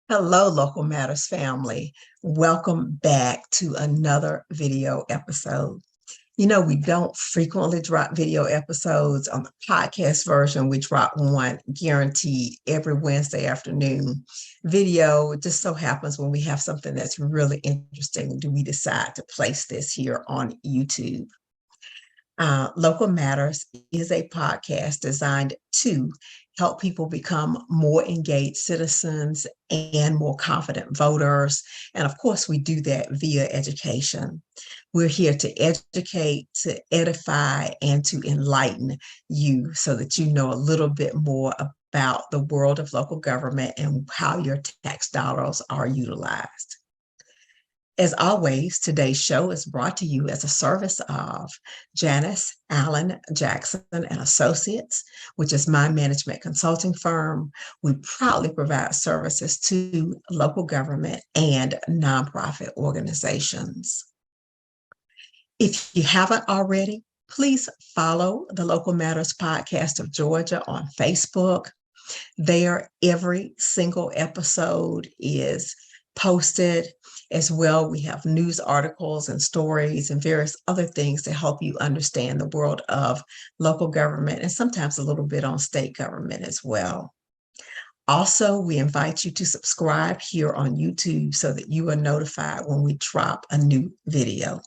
Hello, Local Matters family. Welcome back to another video episode. We don't frequently drop video episodes on the podcast version. We drop one guaranteed every Wednesday afternoon. Video it just so happens when we have something that's really interesting, do we decide to place this here on YouTube. Local Matters is a podcast designed to help people become more engaged citizens and more confident voters. And of course, we do that via education. We're here to educate, to edify, and to enlighten you so that you know a little bit more about the world of local government and how your tax dollars are utilized. As always, today's show is brought to you as a service of Janice Allen Jackson and Associates, which is my management consulting firm. We proudly provide services to local government and nonprofit organizations. If you haven't already, please follow the Local Matters Podcast of Georgia on Facebook. There, every single episode is posted. As well, we have news articles and stories and various other things to help you understand the world of local government and sometimes a little bit on state government as well. Also, we invite you to subscribe here on YouTube so that you are notified when we drop a new video.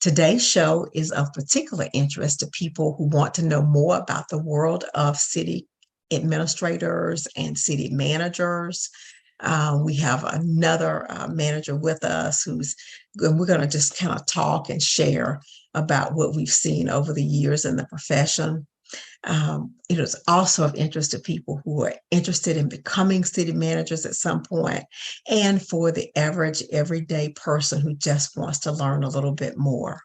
Today's show is of particular interest to people who want to know more about the world of city administrators and city managers. We have another manager with us we're going to just kind of talk and share about what we've seen over the years in the profession. It is also of interest to people who are interested in becoming city managers at some point, and for the average everyday person who just wants to learn a little bit more.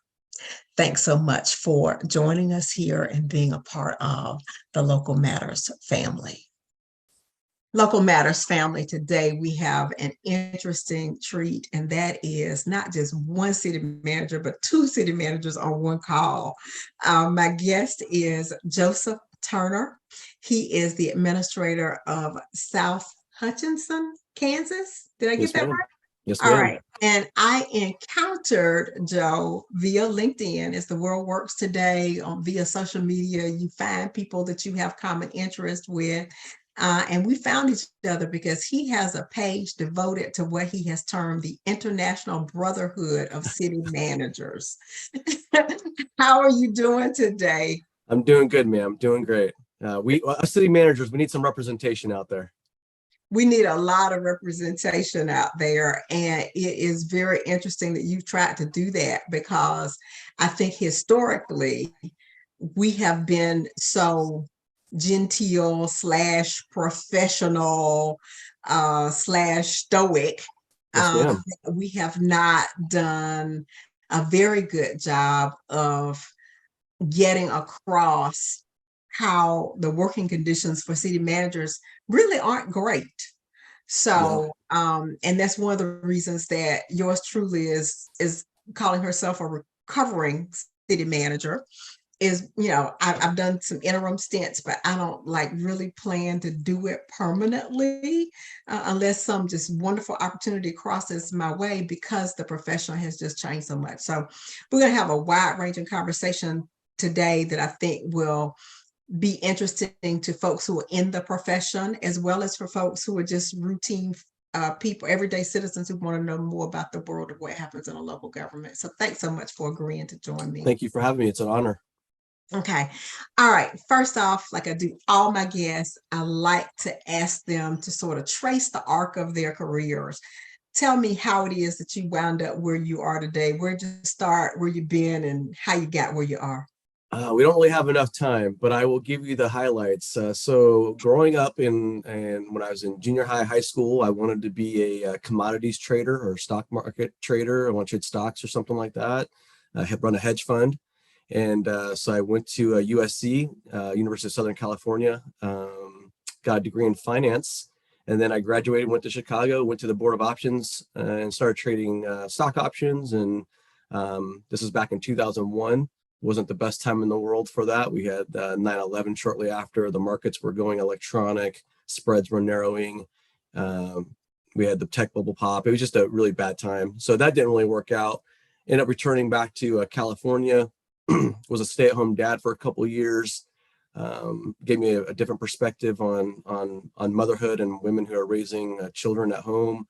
Thanks so much for joining us here and being a part of the Local Matters family. Local Matters family, today we have an interesting treat, and that is not just one city manager, but two city managers on one call. My guest is Joseph Turner. He is the administrator of South Hutchinson, Kansas. Did I get that right? Yes, all right. And I encountered Joe via LinkedIn. As the world works today, via social media, you find people that you have common interest with. And we found each other because he has a page devoted to what he has termed the International Brotherhood of City Managers. How are you doing today? I'm doing good, ma'am. I'm doing great. Us city managers, we need some representation out there. We need a lot of representation out there. And it is very interesting that you've tried to do that, because I think historically we have been so genteel / professional / stoic. Yes, we have not done a very good job of getting across how the working conditions for city managers really aren't great. So, and that's one of the reasons that yours truly is calling herself a recovering city manager. Is, I've done some interim stints, but I don't really plan to do it permanently unless some just wonderful opportunity crosses my way, because the profession has just changed so much. So we're going to have a wide ranging conversation today that I think will be interesting to folks who are in the profession, as well as for folks who are just routine people, everyday citizens who want to know more about the world of what happens in a local government. So thanks so much for agreeing to join me. Thank you for having me. It's an honor. Okay. All right. First off, like I do all my guests, I like to ask them to sort of trace the arc of their careers. Tell me how it is that you wound up where you are today. Where'd you start, where you've been, and how you got where you are? We don't really have enough time, but I will give you the highlights. So growing up and when I was in junior high school, I wanted to be a commodities trader or stock market trader. I wanted to trade stocks or something like that. I had run a hedge fund. And so I went to USC, University of Southern California, got a degree in finance. And then I graduated, went to Chicago, went to the Board of Options and started trading stock options. And this was back in 2001. Wasn't the best time in the world for that. We had 9/11 shortly after. The markets were going electronic, spreads were narrowing. We had the tech bubble pop. It was just a really bad time. So that didn't really work out. Ended up returning back to California, was a stay-at-home dad for a couple of years. Gave me a different perspective on motherhood and women who are raising children at home.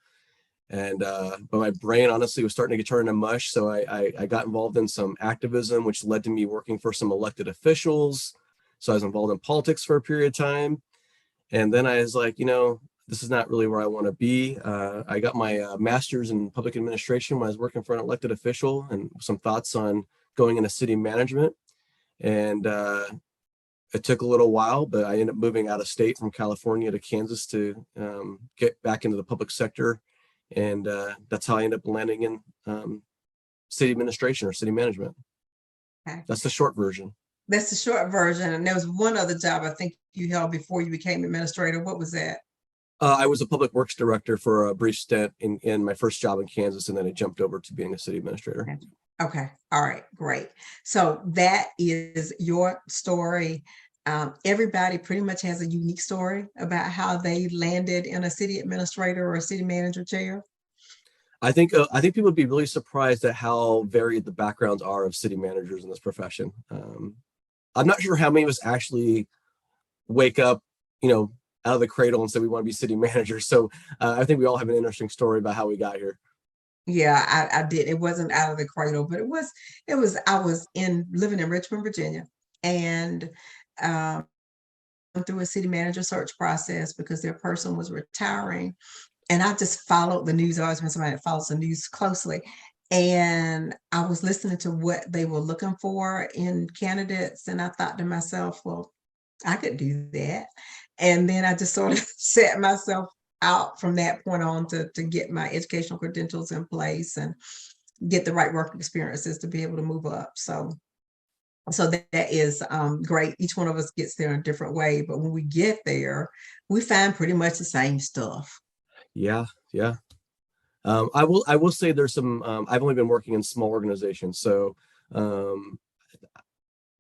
And but my brain honestly was starting to get turned into mush. So I got involved in some activism, which led to me working for some elected officials. So I was involved in politics for a period of time. And then I was like, this is not really where I want to be. I got my master's in public administration when I was working for an elected official, and some thoughts on going into city management. And it took a little while, but I ended up moving out of state from California to Kansas to get back into the public sector. And that's how I ended up landing in city administration or city management. Okay. That's the short version. That's the short version. And there was one other job I think you held before you became administrator. What was that? I was a public works director for a brief stint in my first job in Kansas, and then I jumped over to being a city administrator. Okay. All right. Great. So that is your story. Everybody pretty much has a unique story about how they landed in a city administrator or a city manager chair. I think people would be really surprised at how varied the backgrounds are of city managers in this profession. I'm not sure how many of us actually wake up, out of the cradle and say we want to be city managers. So I think we all have an interesting story about how we got here. Yeah, I did. It wasn't out of the cradle, but I was living in Richmond, Virginia, and through a city manager search process because their person was retiring. And I just followed the news. I always been somebody that follows the news closely. And I was listening to what they were looking for in candidates. And I thought to myself, well, I could do that. And then I just sort of set myself out from that point on to get my educational credentials in place and get the right work experiences to be able to move up. So that is great. Each one of us gets there in a different way. But when we get there, we find pretty much the same stuff. Yeah. I will say there's some, I've only been working in small organizations. So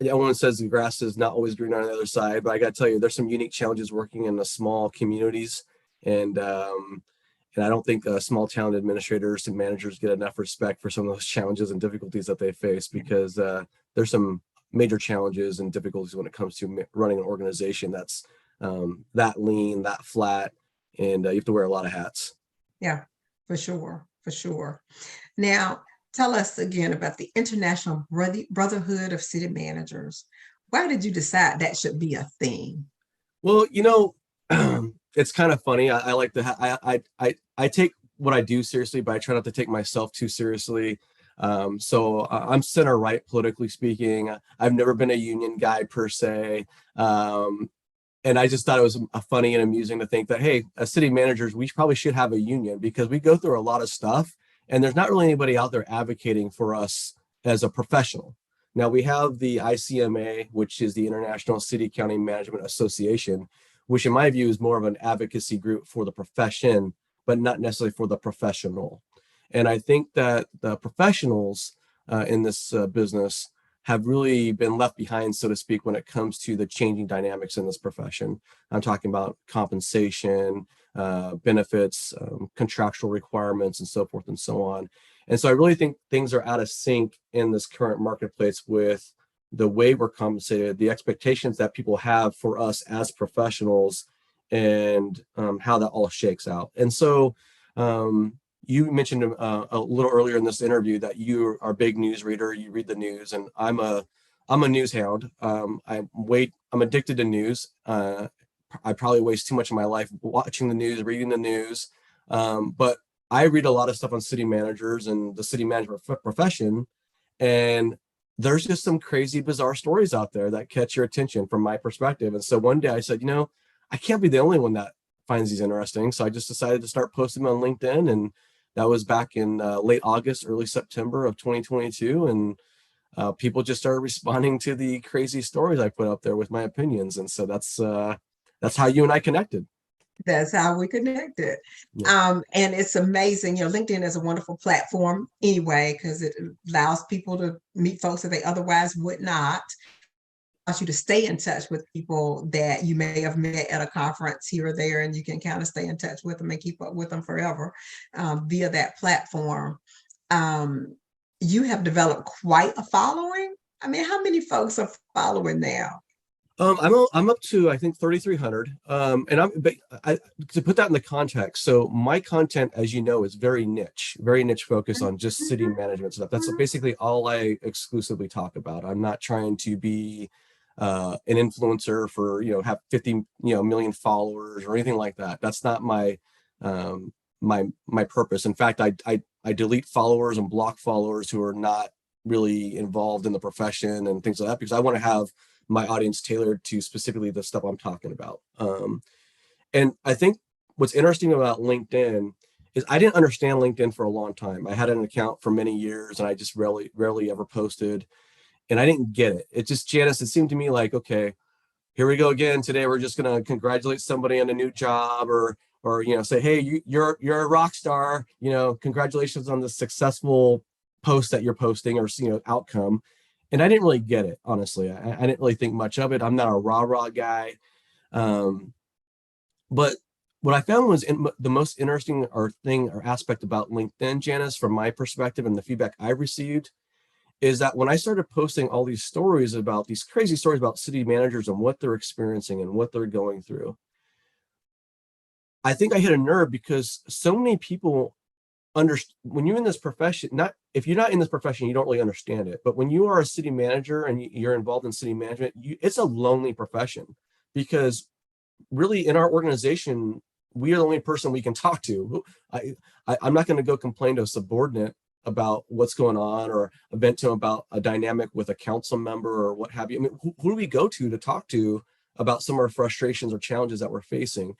everyone says the grass is not always green on the other side, but I got to tell you, there's some unique challenges working in the small communities. And I don't think small town administrators and managers get enough respect for some of those challenges and difficulties that they face, because there's some major challenges and difficulties when it comes to running an organization that's that lean, that flat, and you have to wear a lot of hats. Yeah, for sure. Now, tell us again about the International Brotherhood of City Managers. Why did you decide that should be a thing? Well, it's kind of funny. I like to I take what I do seriously, but I try not to take myself too seriously. So I'm center right, politically speaking. I've never been a union guy per se. And I just thought it was funny and amusing to think that, hey, as city managers, we probably should have a union, because we go through a lot of stuff and there's not really anybody out there advocating for us as a professional. Now we have the ICMA, which is the International City County Management Association, which in my view is more of an advocacy group for the profession, but not necessarily for the professional. And I think that the professionals in this business have really been left behind, so to speak, when it comes to the changing dynamics in this profession. I'm talking about compensation, benefits, contractual requirements, and so forth and so on. And so I really think things are out of sync in this current marketplace with the way we're compensated, the expectations that people have for us as professionals, and how that all shakes out. And so you mentioned a little earlier in this interview that you are a big news reader. You read the news, and I'm a news hound. I'm addicted to news. I probably waste too much of my life watching the news, reading the news. But I read a lot of stuff on city managers and the city management profession, and there's just some crazy, bizarre stories out there that catch your attention from my perspective. And so one day I said, I can't be the only one that finds these interesting. So I just decided to start posting them on LinkedIn, and that was back in late August, early September of 2022. And people just started responding to the crazy stories I put up there with my opinions. And so that's how you and I connected. That's how we connected. Yeah. And it's amazing. LinkedIn is a wonderful platform anyway, because it allows people to meet folks that they otherwise would not. you to stay in touch with people that you may have met at a conference here or there, and you can kind of stay in touch with them and keep up with them forever via that platform. You have developed quite a following. I mean, how many folks are following now? I'm up to, I think, 3,300. And to put that in the context, so my content, as you know, is very niche focused on just city management stuff. That's basically all I exclusively talk about. I'm not trying to be an influencer for, have 50, million followers or anything like that. That's not my my purpose. In fact, I delete followers and block followers who are not really involved in the profession and things like that, because I want to have my audience tailored to specifically the stuff I'm talking about. And I think what's interesting about LinkedIn is I didn't understand LinkedIn for a long time. I had an account for many years and I just rarely ever posted, and I didn't get it. It just, Janice, it seemed to me like, okay, here we go again. Today we're just going to congratulate somebody on a new job, or say, hey, you're a rock star, congratulations on the successful post that you're posting, or outcome. And I didn't really get it, honestly. I didn't really think much of it. I'm not a rah guy. But what I found was the most interesting thing or aspect about LinkedIn, Janice, from my perspective and the feedback I received, is that when I started posting all these stories about these crazy stories about city managers and what they're experiencing and what they're going through, I think I hit a nerve, because so many people when you're in this profession, if you're not in this profession, you don't really understand it. But when you are a city manager and you're involved in city management, it's a lonely profession, because really in our organization, we are the only person we can talk to. I'm not going to go complain to a subordinate about what's going on, or vent to them about a dynamic with a council member or what have you. I mean, who do we go to talk to about some of our frustrations or challenges that we're facing?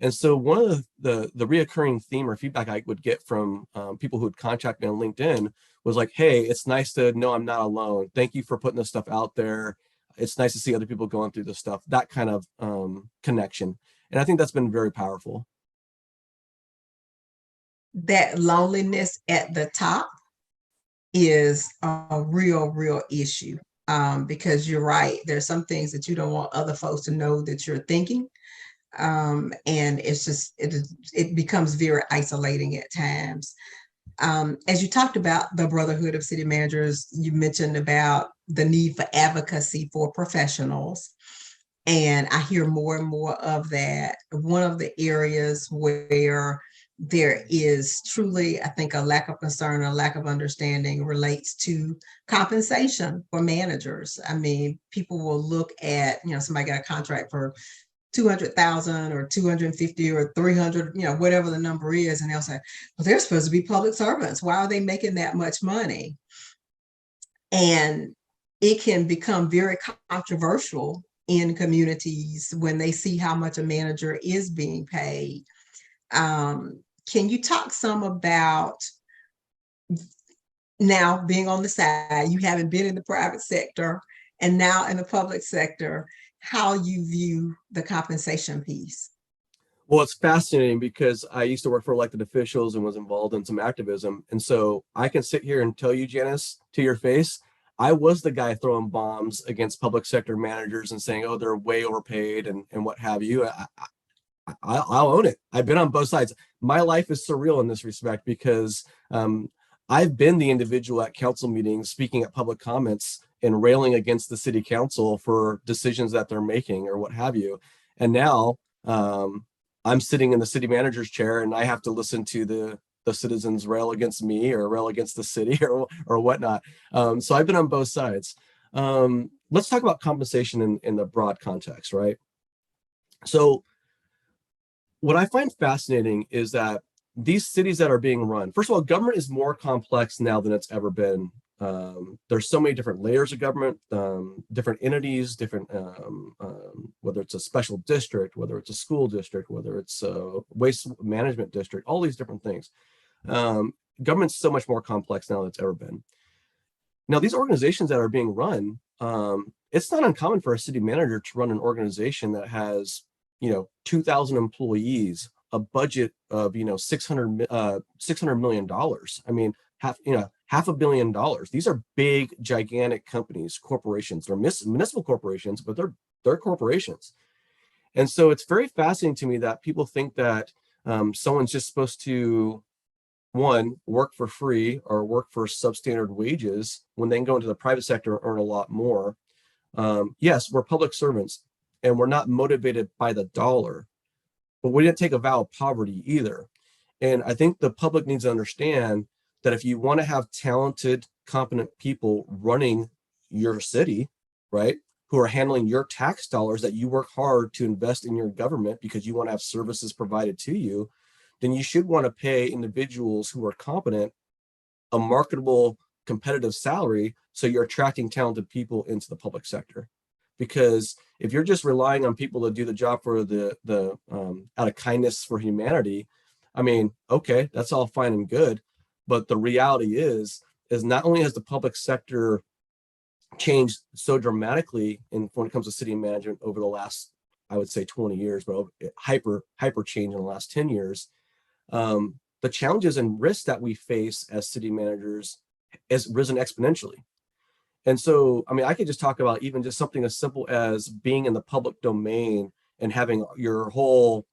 And so one of the reoccurring theme or feedback I would get from people who would contact me on LinkedIn was like, hey, it's nice to know I'm not alone. Thank you for putting this stuff out there. It's nice to see other people going through this stuff, that kind of connection. And I think that's been very powerful. That loneliness at the top is a real issue, because you're right. There's some things that you don't want other folks to know that you're thinking. And it becomes very isolating at times. As you talked about the Brotherhood of City Managers, you mentioned about the need for advocacy for professionals. And I hear more and more of that. One of the areas where there is truly, I think, a lack of concern, a lack of understanding relates to compensation for managers. I mean, people will look at, somebody got a contract for 200,000 or 250 or 300, whatever the number is. And they'll say, well, they're supposed to be public servants. Why are they making that much money? And it can become very controversial in communities when they see how much a manager is being paid. Can you talk some about, now being on the side, you haven't been in the private sector and now in the public sector, how you view the compensation piece? Well, it's fascinating, because I used to work for elected officials and was involved in some activism. And so I can sit here and tell you, Janice, to your face, I was the guy throwing bombs against public sector managers and saying, oh, they're way overpaid and what have you. I'll own it. I've been on both sides. My life is surreal in this respect, because I've been the individual at council meetings speaking at public comments and railing against the city council for decisions that they're making or what have you. And now I'm sitting in the city manager's chair and I have to listen to the citizens rail against me or rail against the city or whatnot. So I've been on both sides. Let's talk about compensation in the broad context, right? So what I find fascinating is that these cities that are being run, first of all, government is more complex now than it's ever been. There's so many different layers of government, different entities, different, whether it's a special district, whether it's a school district, whether it's a waste management district, all these different things. Government's so much more complex now than it's ever been. Now, these organizations that are being run, it's not uncommon for a city manager to run an organization that has, 2,000 employees, a budget of, $600 million. I mean, $500 million. These are big, gigantic companies, corporations. They're municipal corporations, but they're corporations. And so it's very fascinating to me that people think that someone's just supposed to, one, work for free or work for substandard wages when they can go into the private sector and earn a lot more. Yes, we're public servants and we're not motivated by the dollar, but we didn't take a vow of poverty either. And I think the public needs to understand that if you want to have talented, competent people running your city, right, who are handling your tax dollars that you work hard to invest in your government because you want to have services provided to you, then you should want to pay individuals who are competent a marketable, competitive salary so you're attracting talented people into the public sector. Because if you're just relying on people to do the job for the out of kindness for humanity, I mean, okay, that's all fine and good, but the reality is not only has the public sector changed so dramatically when it comes to city management over the last, I would say 20 years, but hyper change in the last 10 years. The challenges and risks that we face as city managers has risen exponentially. And so, I mean, I could just talk about even just something as simple as being in the public domain and having your whole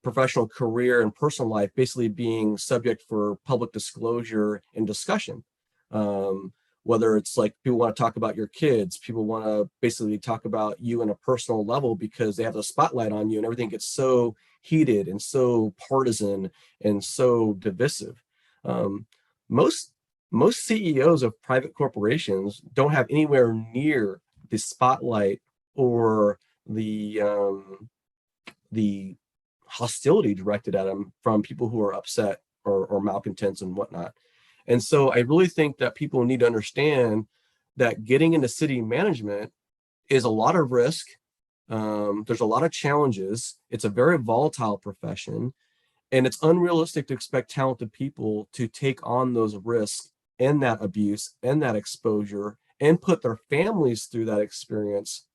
professional career and personal life basically being subject for public disclosure and discussion. Whether it's like people want to talk about your kids, people want to basically talk about you in a personal level because they have the spotlight on you and everything gets so heated and so partisan and so divisive. Most CEOs of private corporations don't have anywhere near the spotlight or the hostility directed at them from people who are upset or malcontents and whatnot. And so I really think that people need to understand that getting into city management is a lot of risk. There's a lot of challenges. It's a very volatile profession, and it's unrealistic to expect talented people to take on those risks and that abuse and that exposure and put their families through that experience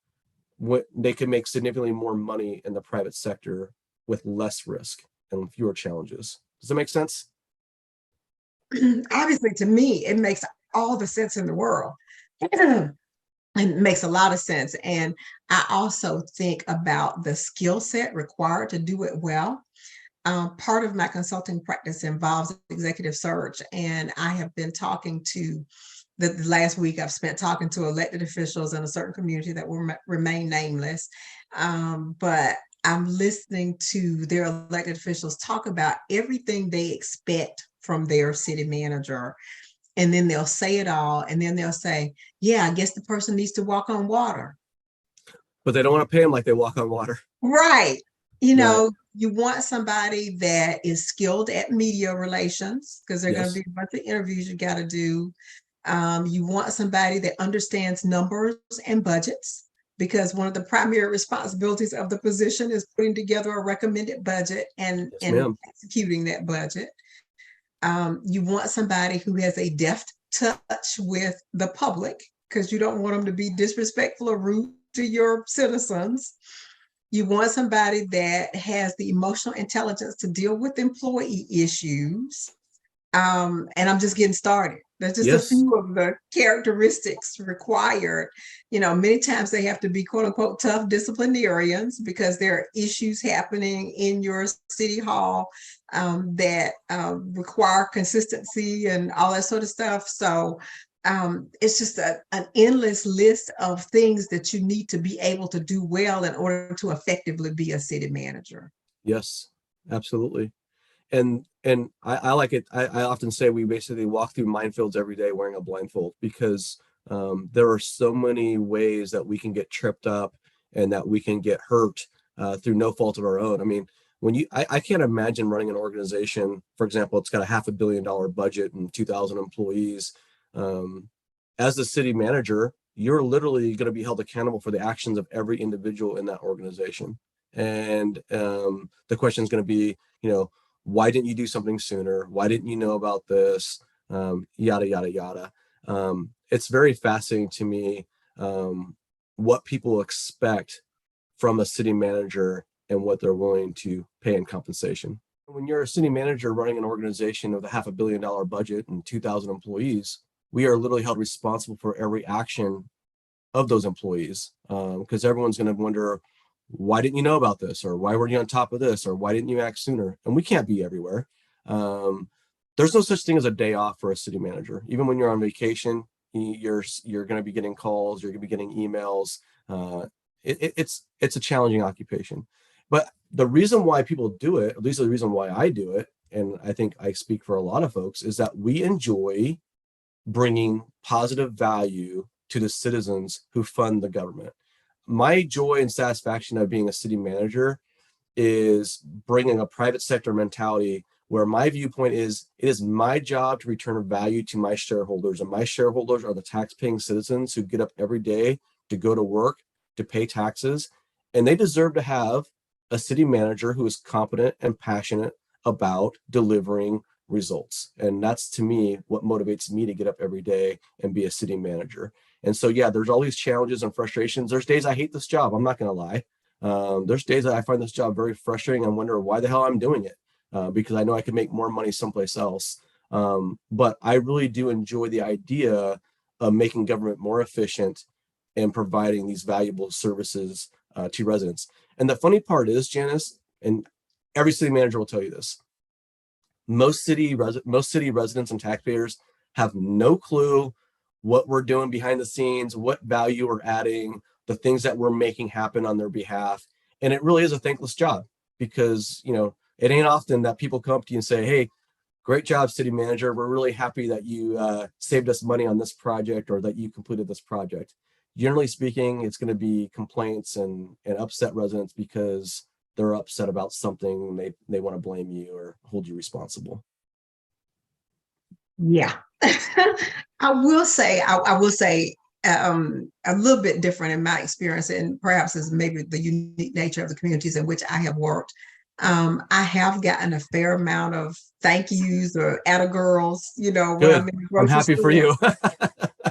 when they can make significantly more money in the private sector with less risk and fewer challenges. Does that make sense? Obviously, to me, it makes all the sense in the world. It makes a lot of sense. And I also think about the skill set required to do it well. Part of my consulting practice involves executive search, and I have been talking to the last week I've spent talking to elected officials in a certain community that will remain nameless. But I'm listening to their elected officials talk about everything they expect from their city manager. And then they'll say it all. And then they'll say, yeah, I guess the person needs to walk on water. But they don't want to pay them like they walk on water. Right. You know, Right. you want somebody that is skilled at media relations because there are going to Yes. be a bunch of interviews you got to do. You want somebody that understands numbers and budgets because one of the primary responsibilities of the position is putting together a recommended budget and executing that budget. You want somebody who has a deft touch with the public because you don't want them to be disrespectful or rude to your citizens. You want somebody that has the emotional intelligence to deal with employee issues. And I'm just getting started. There's just a few of the characteristics required. You know, many times they have to be quote unquote tough disciplinarians because there are issues happening in your city hall that require consistency and all that sort of stuff. So it's just an endless list of things that you need to be able to do well in order to effectively be a city manager. Yes, absolutely. And I like it. I often say we basically walk through minefields every day wearing a blindfold because there are so many ways that we can get tripped up and that we can get hurt through no fault of our own. I mean, I can't imagine running an organization, for example, it's got a $500 million budget and 2,000 employees. As the city manager, you're literally going to be held accountable for the actions of every individual in that organization. And the question is going to be, you know, why didn't you do something sooner? Why didn't you know about this? Yada, yada, yada. It's very fascinating to me what people expect from a city manager and what they're willing to pay in compensation. When you're a city manager running an organization with a $500 million budget and 2,000 employees, we are literally held responsible for every action of those employees, because everyone's going to wonder, why didn't you know about this, or why weren't you on top of this, or why didn't you act sooner? And we can't be everywhere. There's no such thing as a day off for a city manager. Even when you're on vacation, you're going to be getting calls, you're going to be getting emails. It's a challenging occupation. But the reason why people do it, at least the reason why I do it, and I think I speak for a lot of folks, is that we enjoy bringing positive value to the citizens who fund the government. My joy and satisfaction of being a city manager is bringing a private sector mentality where my viewpoint is, it is my job to return value to my shareholders, and my shareholders are the tax-paying citizens who get up every day to go to work, to pay taxes, and they deserve to have a city manager who is competent and passionate about delivering results. And that's, to me, what motivates me to get up every day and be a city manager. And so, yeah, there's all these challenges and frustrations. There's days I hate this job. I'm not going to lie. There's days that I find this job very frustrating and wonder why the hell I'm doing it, because I know I could make more money someplace else. But I really do enjoy the idea of making government more efficient and providing these valuable services to residents. And the funny part is, Janice, and every city manager will tell you this, most city residents and taxpayers have no clue what we're doing behind the scenes, what value we're adding, the things that we're making happen on their behalf. And it really is a thankless job, because, you know, it ain't often that people come up to you and say, hey, great job, city manager. We're really happy that you saved us money on this project, or that you completed this project. Generally speaking, it's going to be complaints and upset residents because they're upset about something and they want to blame you or hold you responsible. Yeah. I will say a little bit different in my experience, and perhaps is maybe the unique nature of the communities in which I have worked. I have gotten a fair amount of thank yous or atta girls, you know, when I'm in the grocery I'm happy store. for you.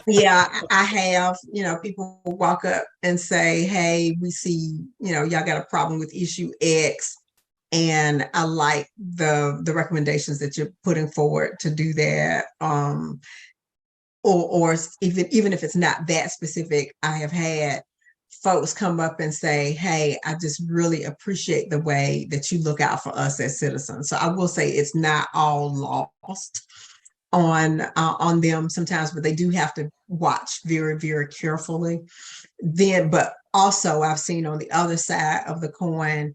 Yeah, I have, you know, people walk up and say, hey, we see, you know, y'all got a problem with issue X, and I like the recommendations that you're putting forward to do that. Or even if it's not that specific, I have had folks come up and say, hey, I just really appreciate the way that you look out for us as citizens. So I will say it's not all lost on them sometimes, but they do have to watch very, very carefully. Then, but also I've seen on the other side of the coin,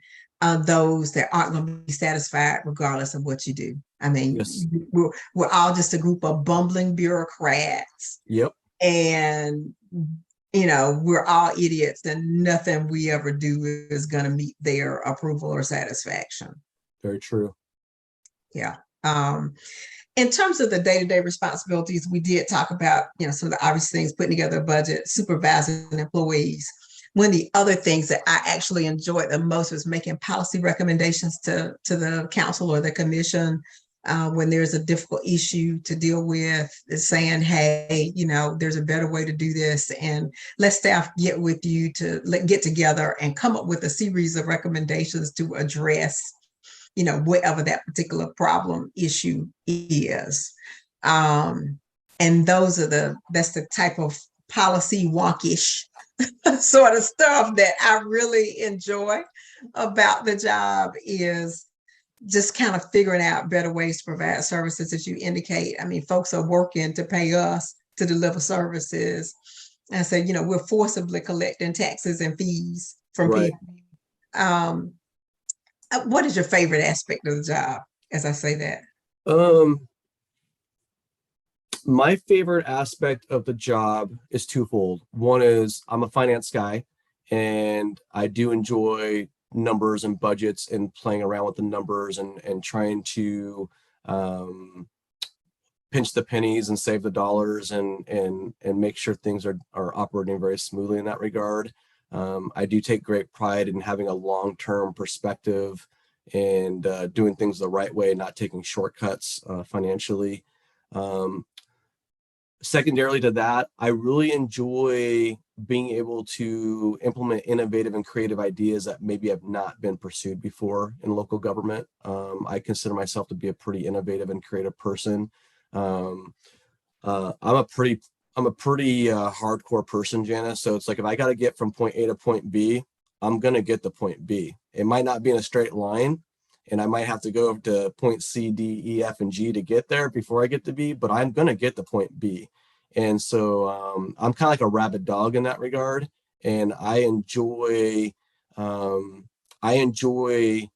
those that aren't going to be satisfied regardless of what you do. I mean, Yes. we're all just a group of bumbling bureaucrats. Yep. And, you know, we're all idiots, and nothing we ever do is going to meet their approval or satisfaction. Very true. Yeah. In terms of the day-to-day responsibilities, we did talk about, you know, some of the obvious things: putting together a budget, supervising employees. One of the other things that I actually enjoyed the most was making policy recommendations to the council or the commission when there's a difficult issue to deal with, is saying, hey, you know, there's a better way to do this, and let staff get with you to get together and come up with a series of recommendations to address, you know, whatever that particular problem issue is. And that's the type of policy wonkish sort of stuff that I really enjoy about the job, is just kind of figuring out better ways to provide services, as you indicate. I mean, folks are working to pay us to deliver services. And so, you know, we're forcibly collecting taxes and fees from people. What is your favorite aspect of the job, as I say that? My favorite aspect of the job is twofold. One is I'm a finance guy, and I do enjoy numbers and budgets and playing around with the numbers and trying to pinch the pennies and save the dollars and make sure things are operating very smoothly in that regard. I do take great pride in having a long-term perspective and doing things the right way, not taking shortcuts financially. secondarily to that, I really enjoy being able to implement innovative and creative ideas that maybe have not been pursued before in local government. I consider myself to be a pretty innovative and creative person. Um, I'm a pretty hardcore person, Janice. So it's like if I got to get from point A to point B, I'm gonna get the point B. It might not be in a straight line, and I might have to go to point C, D, E, F, and G to get there before I get to B, but I'm gonna get the point B. And so I'm kind of like a rabid dog in that regard, and um, I enjoy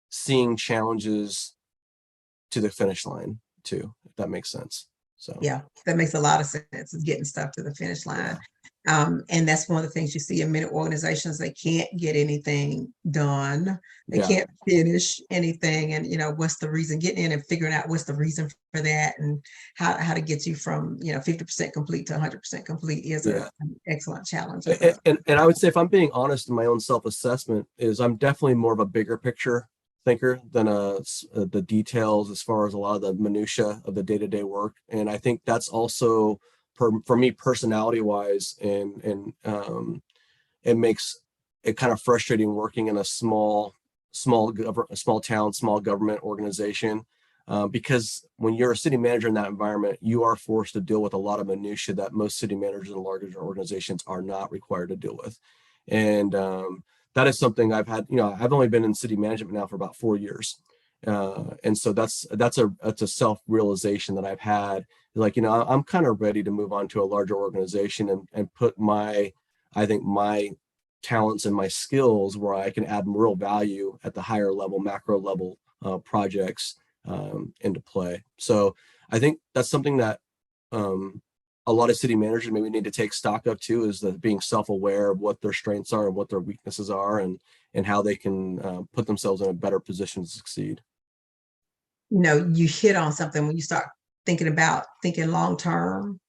seeing challenges to the finish line too, if that makes sense. So Yeah, that makes a lot of sense, is getting stuff to the finish line. And that's one of the things you see in many organizations. They can't get anything done. They yeah, can't finish anything. And, what's the reason? Getting in and figuring out what's the reason for that, and how to get you from, 50% complete to 100% complete is yeah. an excellent challenge. And I would say, if I'm being honest in my own self-assessment, is I'm definitely more of a bigger picture thinker than the details as far as a lot of the minutia of the day-to-day work. And I think that's also for me personality wise, and it makes it kind of frustrating working in a small town, small government organization. Because when you're a city manager in that environment, you are forced to deal with a lot of minutia that most city managers in larger organizations are not required to deal with. And that is something I've had, I've only been in city management now for about 4 years. And so that's a self-realization that I've had. Like, I'm kind of ready to move on to a larger organization and put I think my talents and my skills where I can add real value at the higher level, macro level projects into play. So I think that's something that a lot of city managers maybe need to take stock of too, is that being self-aware of what their strengths are and what their weaknesses are, and how they can put themselves in a better position to succeed. You hit on something when you start thinking long term.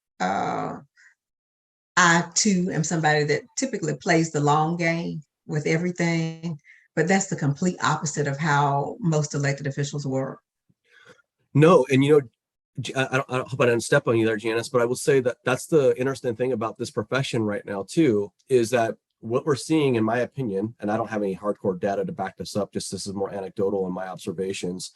I too am somebody that typically plays the long game with everything, but that's the complete opposite of how most elected officials work. No, and I hope I didn't step on you there, Janice, but I will say that that's the interesting thing about this profession right now too, is that what we're seeing, in my opinion, and I don't have any hardcore data to back this up, just this is more anecdotal in my observations,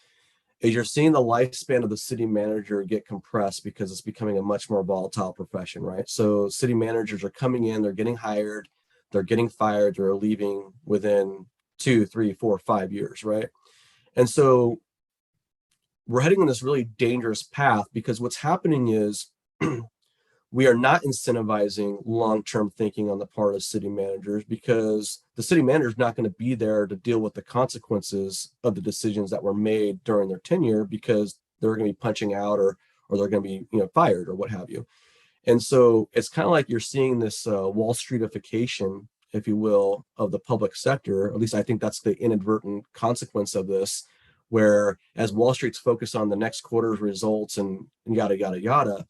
is you're seeing the lifespan of the city manager get compressed because it's becoming a much more volatile profession, right? So city managers are coming in, they're getting hired, they're getting fired, they're leaving within 2, 3, 4, 5 years, right? And so we're heading on this really dangerous path, because what's happening is we are not incentivizing long-term thinking on the part of city managers, because the city manager is not going to be there to deal with the consequences of the decisions that were made during their tenure, because they're going to be punching out, or they're going to be fired or what have you. And so it's kind of like you're seeing this Wall Streetification, if you will, of the public sector. At least I think that's the inadvertent consequence of this, where as Wall Street's focused on the next quarter's results and yada, yada, yada,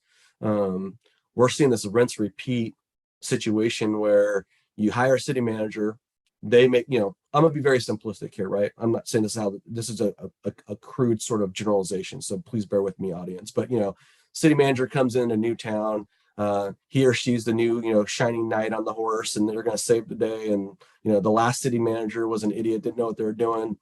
we're seeing this rinse repeat situation where you hire a city manager, they make, I'm gonna be very simplistic here, right? I'm not saying this is a crude sort of generalization, so please bear with me, audience. But city manager comes in a new town, he or she's the new shining knight on the horse, and they're going to save the day. And the last city manager was an idiot, didn't know what they were doing.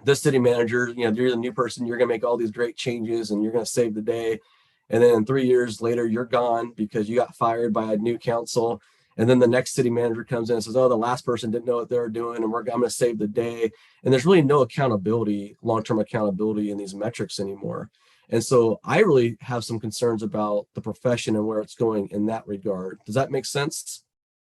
This city manager, you're the new person, you're going to make all these great changes and you're going to save the day. And then 3 years later, you're gone because you got fired by a new council. And then the next city manager comes in and says, oh, the last person didn't know what they were doing, and I'm going to save the day. And there's really no accountability, long-term accountability in these metrics anymore. And so I really have some concerns about the profession and where it's going in that regard. Does that make sense?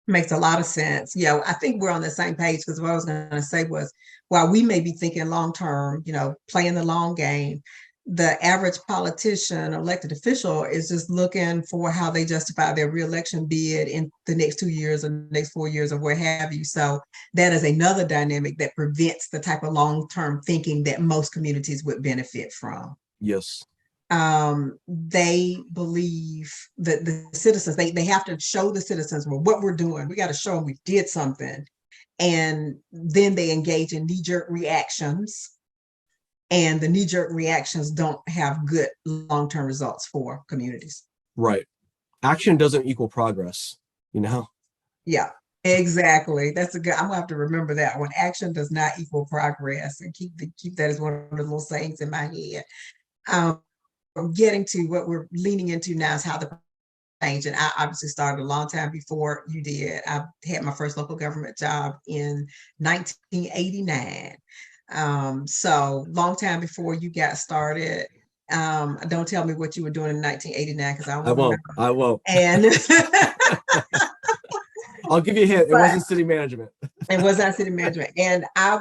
Makes a lot of sense. Yeah, I think we're on the same page, because what I was going to say was, while we may be thinking long term, playing the long game, the average politician, elected official, is just looking for how they justify their reelection bid in the next 2 years or next 4 years or what have you. So that is another dynamic that prevents the type of long-term thinking that most communities would benefit from. Yes. They believe that the citizens, they have to show the citizens, well, what we're doing. We got to show them we did something. And then they engage in knee-jerk reactions. And the knee-jerk reactions don't have good long-term results for communities. Right. action doesn't equal progress, you know? Yeah, exactly. That's a good. I'm gonna have to remember that one. Action does not equal progress, and keep that as one of the little sayings in my head. Um, Getting to what we're leaning into now is how the change, and I obviously started a long time before you did. I had my first local government job in 1989. So long time before you got started. Don't tell me what you were doing in 1989 because I I won't won't. remember. I won't. And I'll give you a hint. It but wasn't city management. it was not city management. And I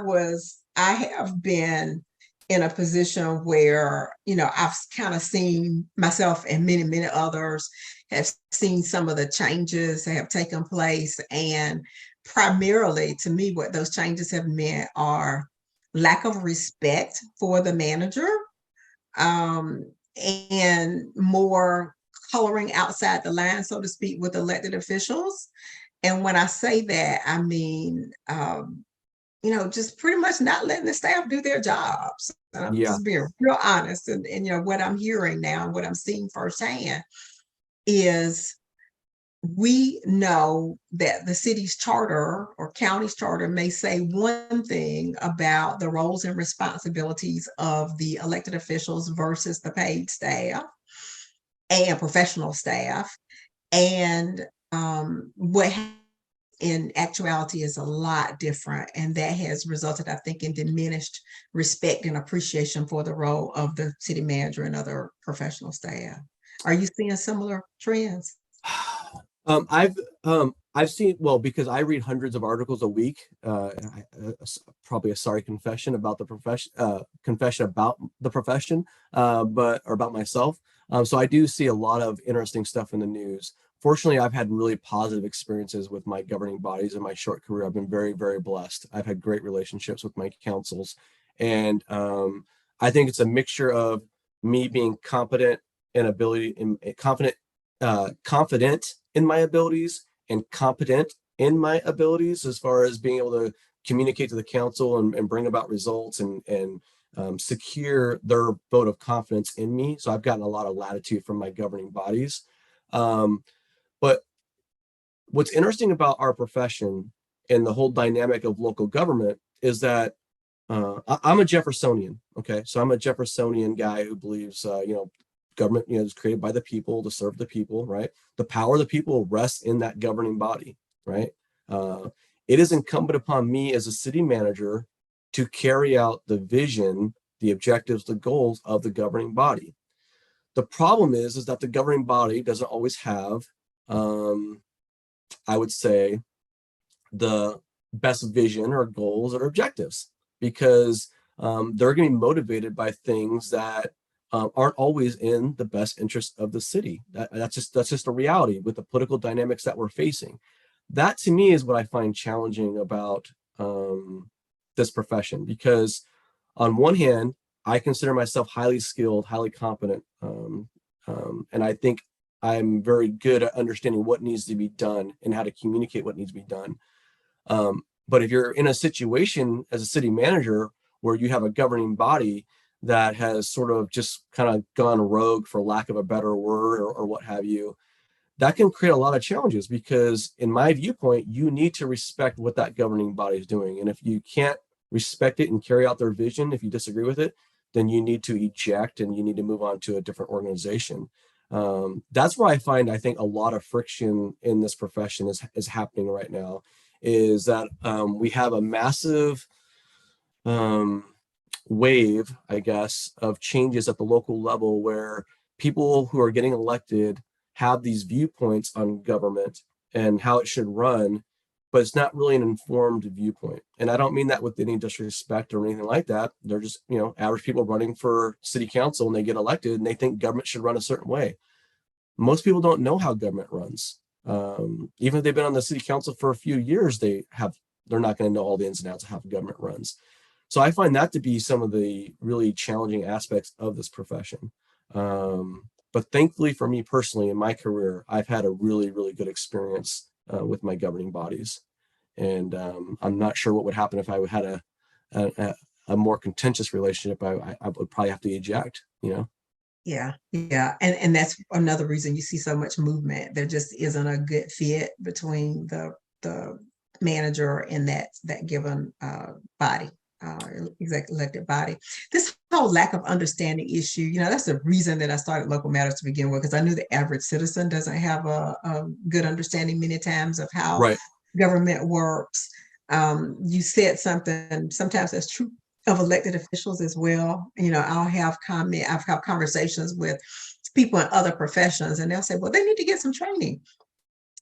have been in a position where, I've kind of seen myself and many, many others have seen some of the changes that have taken place. And primarily to me, what those changes have meant are lack of respect for the manager, um, and more coloring outside the line, so to speak, with elected officials. And when I say that, I mean, just pretty much not letting the staff do their jobs. And I'm Yeah. just being real honest. And what I'm hearing now and what I'm seeing firsthand is we know that the city's charter or county's charter may say one thing about the roles and responsibilities of the elected officials versus the paid staff and professional staff. And what in actuality is a lot different. And that has resulted, I think, in diminished respect and appreciation for the role of the city manager and other professional staff. Are you seeing similar trends? Um, I've I've seen, well, because I read hundreds of articles a week. Probably a sorry confession about the profession, confession about the profession, but or about myself. So I do see a lot of interesting stuff in the news. Fortunately, I've had really positive experiences with my governing bodies in my short career. I've been very, very blessed. I've had great relationships with my councils, and I think it's a mixture of me being competent and ability and confident in my abilities and competent in my abilities as far as being able to communicate to the council and bring about results and secure their vote of confidence in me. So I've gotten a lot of latitude from my governing bodies. But what's interesting about our profession and the whole dynamic of local government is that I'm a Jeffersonian. Okay, so I'm a Jeffersonian guy who believes, government, is created by the people to serve the people, right? The power of the people rests in that governing body, right? It is incumbent upon me as a city manager to carry out the vision, the objectives, the goals of the governing body. The problem is that the governing body doesn't always have, I would say, the best vision or goals or objectives, because they're going to be motivated by things that aren't always in the best interest of the city. That's just a reality with the political dynamics that we're facing. That to me is what I find challenging about this profession, because on one hand, I consider myself highly skilled, highly competent, and I think I'm very good at understanding what needs to be done and how to communicate what needs to be done. But if you're in a situation as a city manager where you have a governing body that has sort of just kind of gone rogue, for lack of a better word, or what have you, that can create a lot of challenges, because in my viewpoint, you need to respect what that governing body is doing. And if you can't respect it and carry out their vision, if you disagree with it, then you need to eject and you need to move on to a different organization. That's where I think a lot of friction in this profession is happening right now, is that we have a massive wave, I guess, of changes at the local level where people who are getting elected have these viewpoints on government and how it should run, but it's not really an informed viewpoint. And I don't mean that with any disrespect or anything like that. They're just, average people running for city council, and they get elected and they think government should run a certain way. Most people don't know how government runs. Even if they've been on the city council for a few years, they're not going to know all the ins and outs of how government runs. So I find that to be some of the really challenging aspects of this profession. But thankfully for me personally, in my career, I've had a really, really good experience with my governing bodies. And I'm not sure what would happen if I had a more contentious relationship. I would probably have to eject, Yeah, yeah, and that's another reason you see so much movement. There just isn't a good fit between the manager and that given body, elected body. This whole lack of understanding issue, that's the reason that I started Local Matters to begin with, because I knew the average citizen doesn't have a good understanding many times of how Right. government works. You said something, sometimes that's true of elected officials as well. I've had conversations with people in other professions, and they'll say, well, they need to get some training.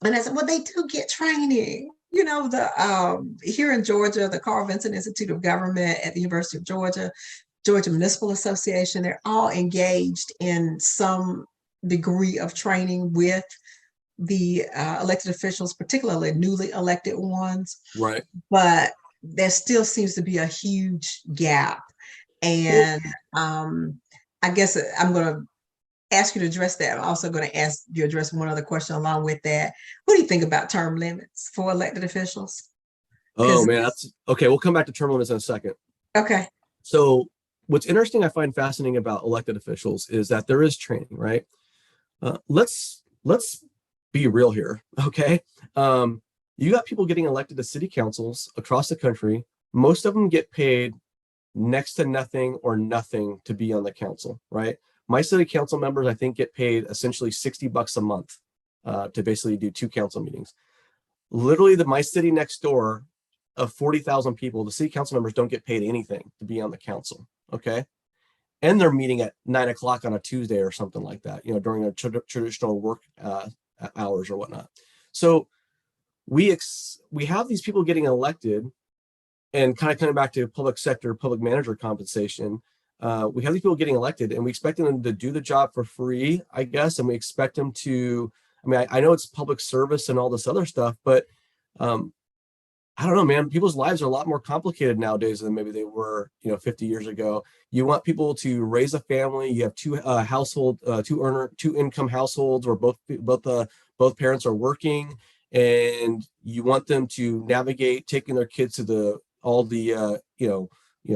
And I said, well, they do get training. Here in Georgia, the Carl Vinson Institute of Government at the University of Georgia Municipal Association, they're all engaged in some degree of training with the elected officials, particularly newly elected ones. Right. But there still seems to be a huge gap. Well, And I guess I'm going to ask you to address that. I'm also going to ask you to address one other question along with that. What do you think about term limits for elected officials? oh Because, man, that's okay. We'll come back to term limits in a second. okay. So what's interesting, I find fascinating about elected officials is that there is training, right? Let's be real here, okay? You got people getting elected to city councils across the country. Most of them get paid next to nothing or nothing to be on the council, right? My city council members, I think, get paid essentially $60 a month to basically do 2 council meetings. Literally, my city next door of 40,000 people, the city council members don't get paid anything to be on the council, okay? And they're meeting at 9 o'clock on a Tuesday or something like that, during their traditional work hours or whatnot. So we have these people getting elected, and kind of coming back to public sector, public manager compensation. We have these people getting elected, and we expect them to do the job for free, I guess, and we expect them to. I mean, I know it's public service and all this other stuff, but I don't know, man. People's lives are a lot more complicated nowadays than maybe they were, 50 years ago. You want people to raise a family. You have two income households, or both parents are working, and you want them to navigate taking their kids to all the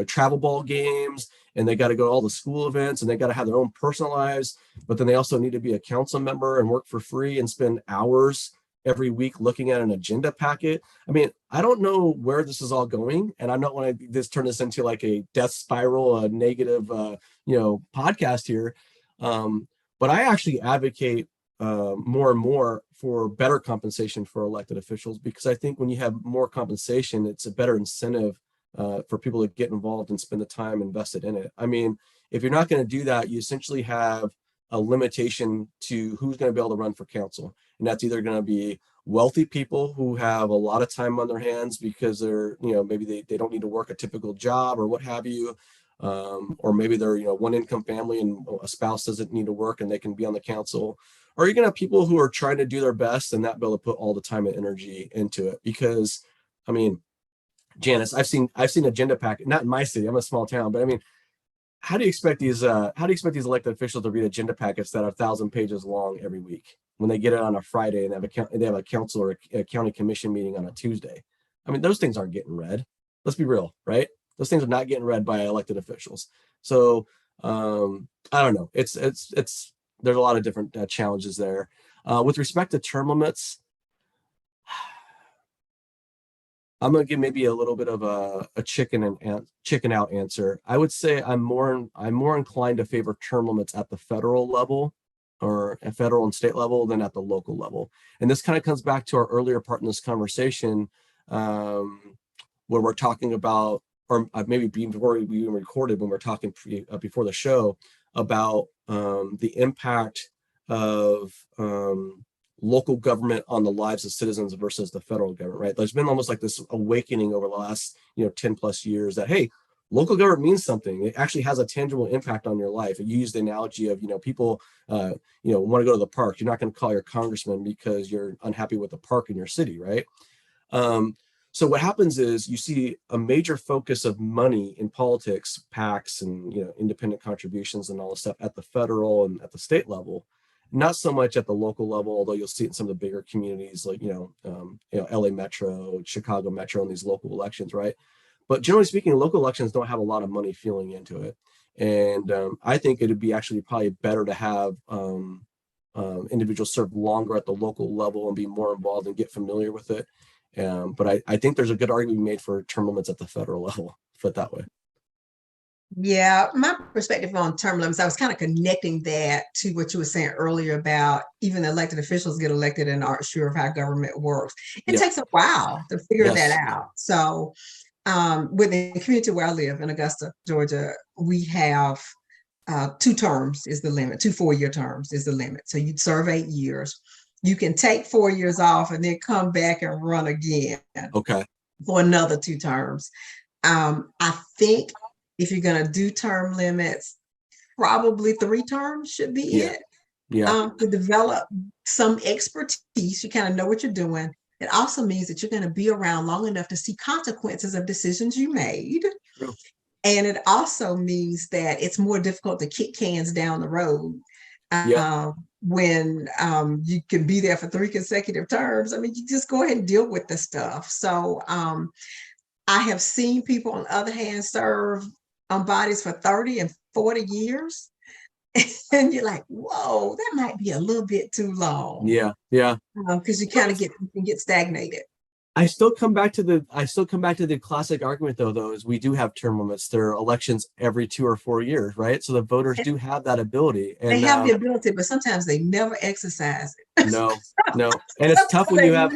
travel ball games, and they got to go to all the school events, and they got to have their own personal lives. But then they also need to be a council member and work for free and spend hours every week looking at an agenda packet. I mean, I don't know where this is all going, and I don't want to turn this into like a death spiral, a negative, podcast here. But I actually advocate more and more for better compensation for elected officials, because I think when you have more compensation, it's a better incentive for people to get involved and spend the time invested in it. I mean, if you're not going to do that, you essentially have a limitation to who's going to be able to run for council. And that's either going to be wealthy people who have a lot of time on their hands because they're, maybe they don't need to work a typical job or what have you. Or maybe they're, one income family and a spouse doesn't need to work and they can be on the council. Or you're going to have people who are trying to do their best and not be able to put all the time and energy into it. Because, I mean, Janice, I've seen agenda packet, not in my city, I'm a small town, but I mean, how do you expect these elected officials to read agenda packets that are 1,000 pages long every week when they get it on a Friday and they have a council or a county commission meeting on a Tuesday? I mean, those things aren't getting read. Let's be real, right? Those things are not getting read by elected officials. So I don't know. It's there's a lot of different challenges there. With respect to term limits, I'm gonna give maybe a little bit of a chicken out answer. I would say I'm more inclined to favor term limits at the federal level, or at federal and state level, than at the local level. And this kind of comes back to our earlier part in this conversation, where we're talking about, or maybe before we even recorded, when we're talking before the show about the impact of local government on the lives of citizens versus the federal government, right? There's been almost like this awakening over the last 10 plus years that, hey, local government means something. It actually has a tangible impact on your life. You use the analogy of, people want to go to the park. You're not going to call your congressman because you're unhappy with the park in your city, right? So what happens is you see a major focus of money in politics, PACs and independent contributions and all this stuff at the federal and at the state level. Not so much at the local level, although you'll see it in some of the bigger communities like, LA Metro, Chicago Metro, and these local elections, right? But generally speaking, local elections don't have a lot of money fueling into it. And I think it'd be actually probably better to have individuals serve longer at the local level and be more involved and get familiar with it. But I think there's a good argument made for term limits at the federal level, put it that way. Yeah, my perspective on term limits, I was kind of connecting that to what you were saying earlier about even elected officials get elected and aren't sure of how government works. It Yeah. takes a while to figure that Yes. out. So, within the community where I live in Augusta, Georgia, we have 2 terms is the limit. 2 4-year terms is the limit. So you'd serve 8 years. You can take 4 years off and then come back and run again Okay. for another 2 terms. I think if you're going to do term limits, probably 3 terms should be Yeah. it. Yeah. To develop some expertise, you kind of know what you're doing. It also means that you're going to be around long enough to see consequences of decisions you made. True. And it also means that it's more difficult to kick cans down the road Yeah. when you can be there for 3 consecutive terms. I mean, you just go ahead and deal with the stuff. So I have seen people, on the other hand, serve on bodies for 30 and 40 years. And you're like, whoa, that might be a little bit too long. Yeah. Yeah. Because you kind of get stagnated. I still come back to the classic argument though, is we do have term limits. There are elections every 2 or 4 years, right? So the voters do have that ability. And they have the ability, but sometimes they never exercise it. No. And it's tough when you have,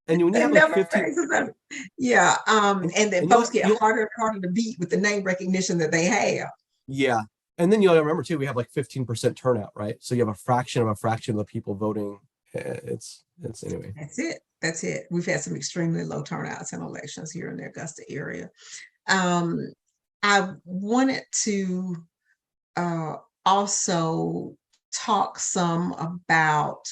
and when you have like 15. Yeah. And then folks get harder and harder to beat with the name recognition that they have. Yeah. And then you gotta remember too, we have like 15% turnout, right? So you have a fraction of the people voting. It's anyway. That's it. We've had some extremely low turnouts in elections here in the Augusta area. I wanted to also talk some about,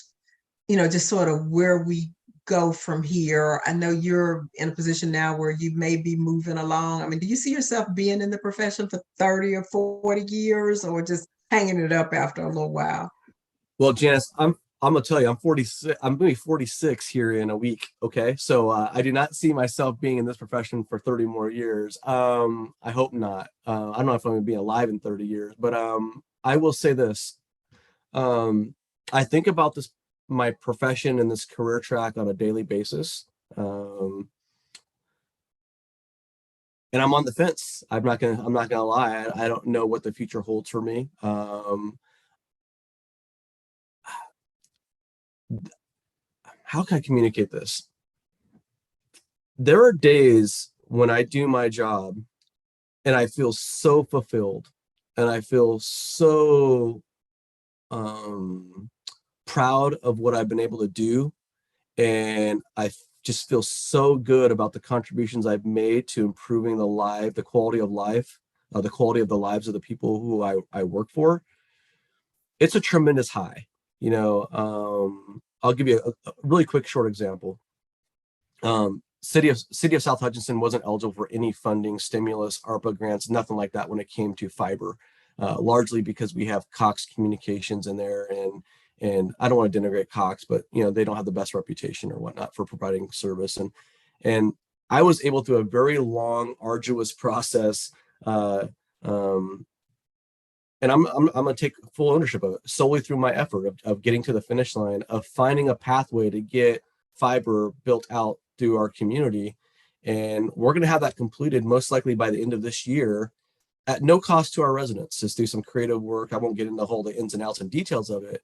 just sort of where we go from here. I know you're in a position now where you may be moving along. I mean, do you see yourself being in the profession for 30 or 40 years or just hanging it up after a little while? Well, Janice, I'm gonna tell you, I'm 46. I'm gonna be 46 here in a week. Okay, so I do not see myself being in this profession for 30 more years. I hope not. I don't know if I'm gonna be alive in 30 years, but I will say this. I think about my profession and this career track on a daily basis. And I'm on the fence. I'm not gonna lie. I don't know what the future holds for me. How can I communicate this? There are days when I do my job and I feel so fulfilled and I feel so proud of what I've been able to do. And I just feel so good about the contributions I've made to improving the quality of life, the quality of the lives of the people who I work for. It's a tremendous high. I'll give you a really quick short example. City of South Hutchinson wasn't eligible for any funding, stimulus, ARPA grants, nothing like that when it came to fiber, largely because we have Cox Communications in there, and I don't want to denigrate Cox, but they don't have the best reputation or whatnot for providing service, and I was able through a very long, arduous process, and I'm going to take full ownership of it solely through my effort of getting to the finish line, of finding a pathway to get fiber built out through our community. And we're going to have that completed most likely by the end of this year at no cost to our residents, just do some creative work. I won't get into the ins and outs and details of it.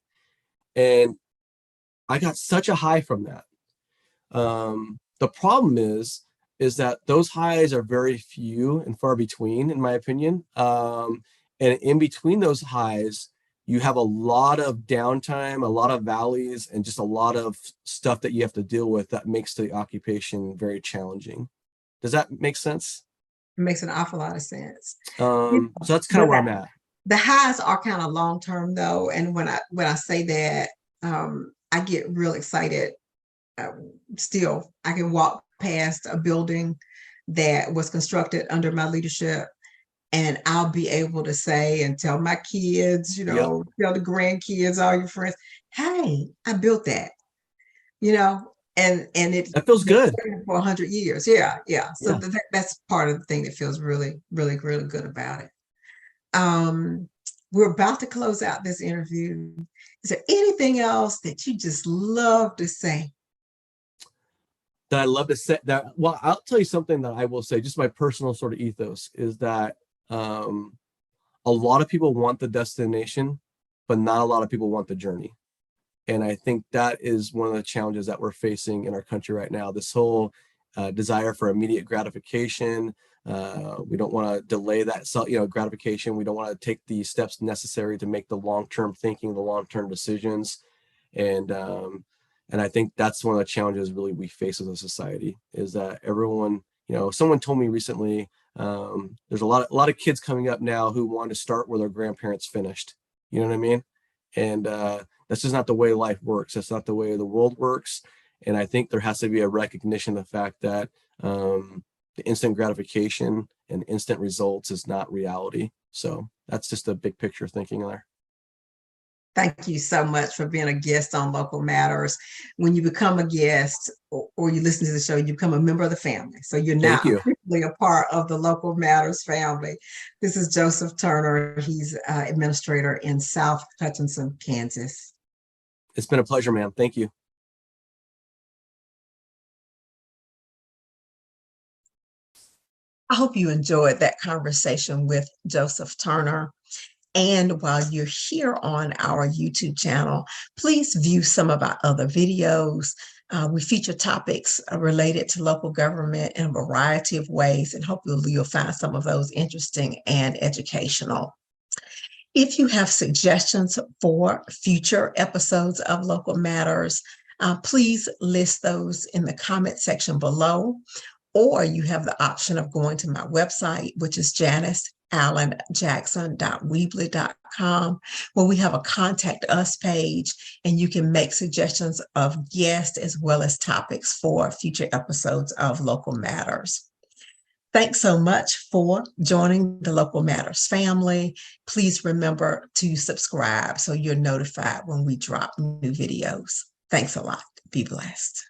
And I got such a high from that. The problem is that those highs are very few and far between, in my opinion. And in between those highs, you have a lot of downtime, a lot of valleys, and just a lot of stuff that you have to deal with that makes the occupation very challenging. Does that make sense? It makes an awful lot of sense. So that's kind of where I'm at. The highs are kind of long term though, and when I say that, I get real excited. Still, I can walk past a building that was constructed under my leadership, and I'll be able to say and tell my kids, tell the grandkids, all your friends, hey, I built that, and that feels good for 100 years. Yeah. So that's part of the thing that feels really, really, really good about it. We're about to close out this interview. Is there anything else that you just love to say? That I love to say that. Well, I'll tell you something that I will say, just my personal sort of ethos is that a lot of people want the destination, but not a lot of people want the journey. And I think that is one of the challenges that we're facing in our country right now. This whole desire for immediate gratification. We don't want to delay that, gratification. We don't want to take the steps necessary to make the long-term thinking, the long-term decisions. And I think that's one of the challenges really we face as a society, is that everyone, someone told me recently, there's a lot of kids coming up now who want to start where their grandparents finished. You know what I mean? And that's just not the way life works. That's not the way the world works. And I think there has to be a recognition of the fact that the instant gratification and instant results is not reality. So that's just a big picture thinking there. Thank you so much for being a guest on Local Matters. When you become a guest or you listen to the show, you become a member of the family. So you're now Thank you. officially a part of the Local Matters family. This is Joseph Turner. He's administrator in South Hutchinson, Kansas. It's been a pleasure, ma'am. Thank you. I hope you enjoyed that conversation with Joseph Turner. And while you're here on our YouTube channel, please view some of our other videos. We feature topics related to local government in a variety of ways, and hopefully you'll find some of those interesting and educational. If you have suggestions for future episodes of Local Matters, please list those in the comment section below, or you have the option of going to my website, which is janiceallenjackson.weebly.com, where we have a contact us page, and you can make suggestions of guests as well as topics for future episodes of Local Matters. Thanks so much for joining the Local Matters family. Please remember to subscribe so you're notified when we drop new videos. Thanks a lot. Be blessed.